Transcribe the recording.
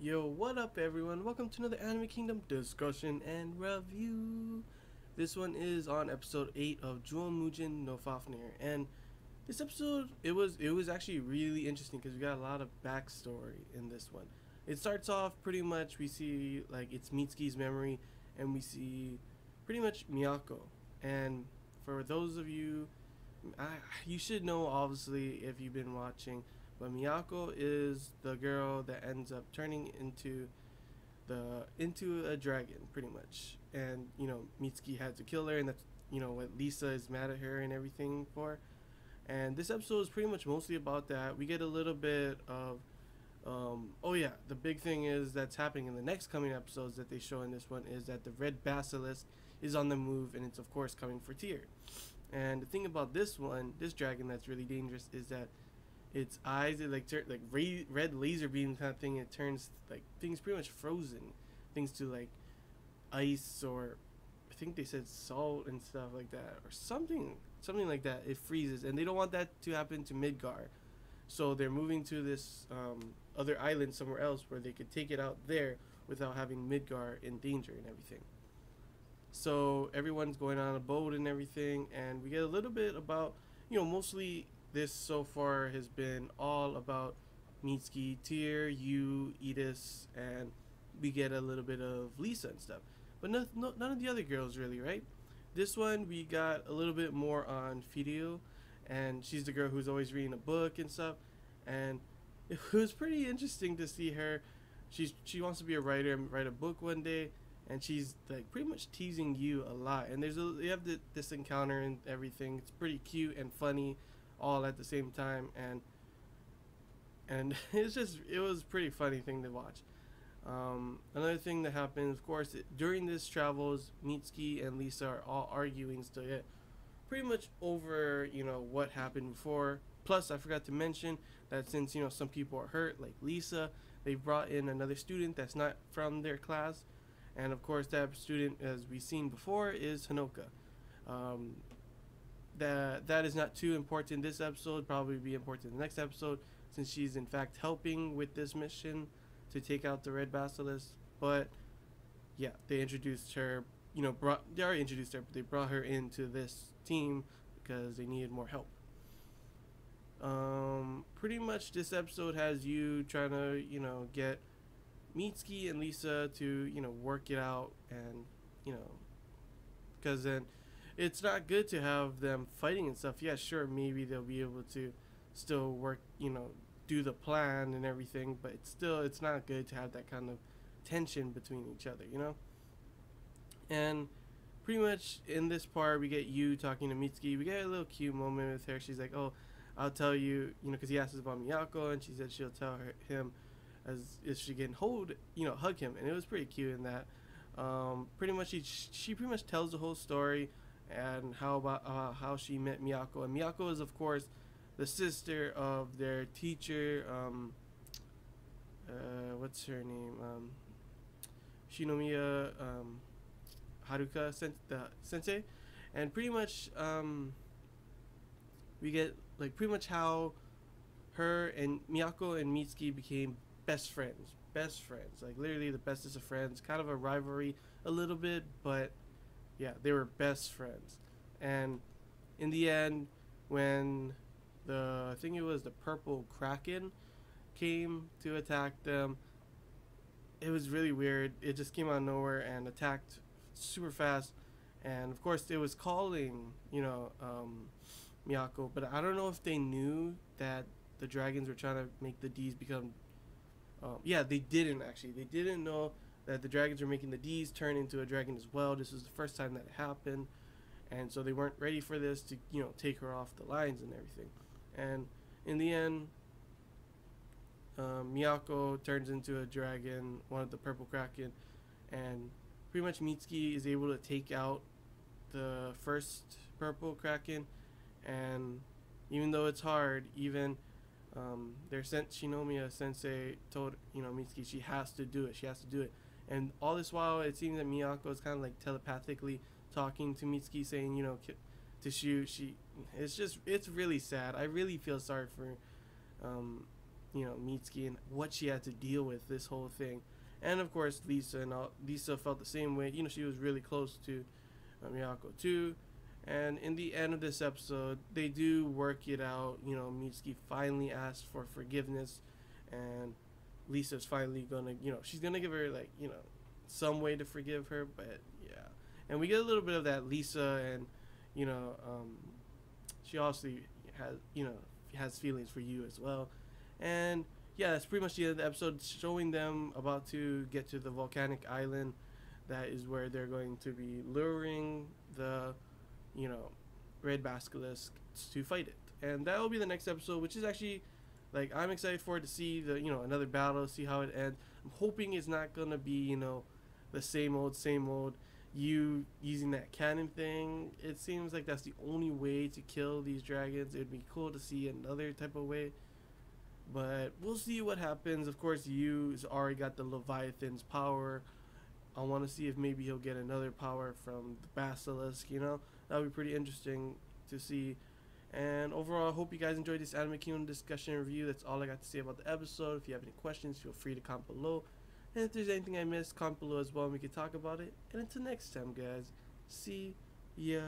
Yo, what up everyone? Welcome to another Anime Kingdom discussion and review. This one is on episode 8 of Juuou Mujin no Fafnir. And this episode it was actually really interesting because we got a lot of backstory in this one. It starts off pretty much we see like it's Mitsuki's memory and we see pretty much Miyako. And for those of you you should know obviously if you've been watching, but Miyako is the girl that ends up turning into a dragon pretty much. And Mitsuki had to kill her, and that's what Lisa is mad at her and everything for. And this episode is pretty much mostly about that. We get a little bit of oh yeah, the big thing is that's happening in the next coming episodes that they show in this one is that the red basilisk is on the move, and it's of course coming for Tyr. And the thing about this one, this dragon that's really dangerous, is that its eyes it like turn like red laser beam kind of thing. It turns like things pretty much frozen, things to like ice, or I think they said salt and stuff like that, or something like that. It freezes, and they don't want that to happen to Midgar, so they're moving to this other island somewhere else where they could take it out there without having Midgar in danger and everything. So everyone's going on a boat and everything, and we get a little bit about mostly this so far has been all about Mitsuki, Tyr, Yu, Edis, and we get a little bit of Lisa and stuff. But none of the other girls really, right? This one we got a little bit more on Fideo, and she's the girl who's always reading a book and stuff. And it was pretty interesting to see her. She wants to be a writer and write a book one day, and she's like pretty much teasing you a lot. And you have this encounter and everything. It's pretty cute and funny, all at the same time. And it was a pretty funny thing to watch. Another thing that happens, of course, during this travels, Mitsuki and Lisa are all arguing still yet, pretty much over what happened before. Plus, I forgot to mention that since some people are hurt, like Lisa, they brought in another student that's not from their class, and of course that student, as we've seen before, is Hanoka. Um, that is not too important this episode. Probably be important in the next episode, since she's in fact helping with this mission to take out the red basilisk. But yeah, they introduced her. They already introduced her, but they brought her into this team because they needed more help. Pretty much this episode has you trying to get Mitsuki and Lisa to work it out, and because then it's not good to have them fighting and stuff. Yeah, sure, maybe they'll be able to still work, do the plan and everything, but it's not good to have that kind of tension between each other. And pretty much in this part, we get you talking to Mitsuki. We get a little cute moment with her. She's like, "Oh, I'll tell you," because he asks about Miyako, and she said she'll tell him as if she can hug him, and it was pretty cute in that. Pretty much she pretty much tells the whole story and how she met Miyako. And Miyako is of course the sister of their teacher. What's her name? Shinomiya Haruka the sensei, and pretty much we get like pretty much how her and Miyako and Mitsuki became best friends. Best friends, like literally the bestest of friends. Kind of a rivalry a little bit, but yeah, they were best friends. And in the end, when I think it was the purple kraken came to attack them, it was really weird. It just came out of nowhere and attacked super fast. And of course, it was calling, Miyako. But I don't know if they knew that the dragons were trying to make the D's become. Yeah, they didn't actually. They didn't know that the dragons were making the D's turn into a dragon as well. This was the first time that it happened, and so they weren't ready for this to take her off the lines and everything. And in the end, Miyako turns into a dragon, one of the purple kraken, and pretty much Mitsuki is able to take out the first purple kraken. And even though it's hard, even their Shinomiya sensei told Mitsuki she has to do it. She has to do it. And all this while, it seems that Miyako is kind of like telepathically talking to Mitsuki, saying to shoot. It's really sad. I really feel sorry for Mitsuki and what she had to deal with this whole thing. And of course, Lisa felt the same way. She was really close to Miyako too. And in the end of this episode, they do work it out. Mitsuki finally asks for forgiveness, and Lisa's finally gonna, she's gonna give her like, some way to forgive her. But yeah, and we get a little bit of that Lisa, and you know, she obviously has feelings for you as well. And yeah, that's pretty much the end of the episode, showing them about to get to the volcanic island. That is where they're going to be luring the, red basilisk to fight it. And that will be the next episode, which is actually, like, I'm excited for it to see the, another battle, see how it ends. I'm hoping it's not gonna be, the same old, you using that cannon thing. It seems like that's the only way to kill these dragons. It'd be cool to see another type of way, but we'll see what happens. Of course, Yu's already got the Leviathan's power. I want to see if maybe he'll get another power from the basilisk. That would be pretty interesting to see. And overall, I hope you guys enjoyed this Anime Kingdom discussion review. That's all I got to say about the episode. If you have any questions, feel free to comment below. And if there's anything I missed, comment below as well and we can talk about it. And until next time, guys, see ya.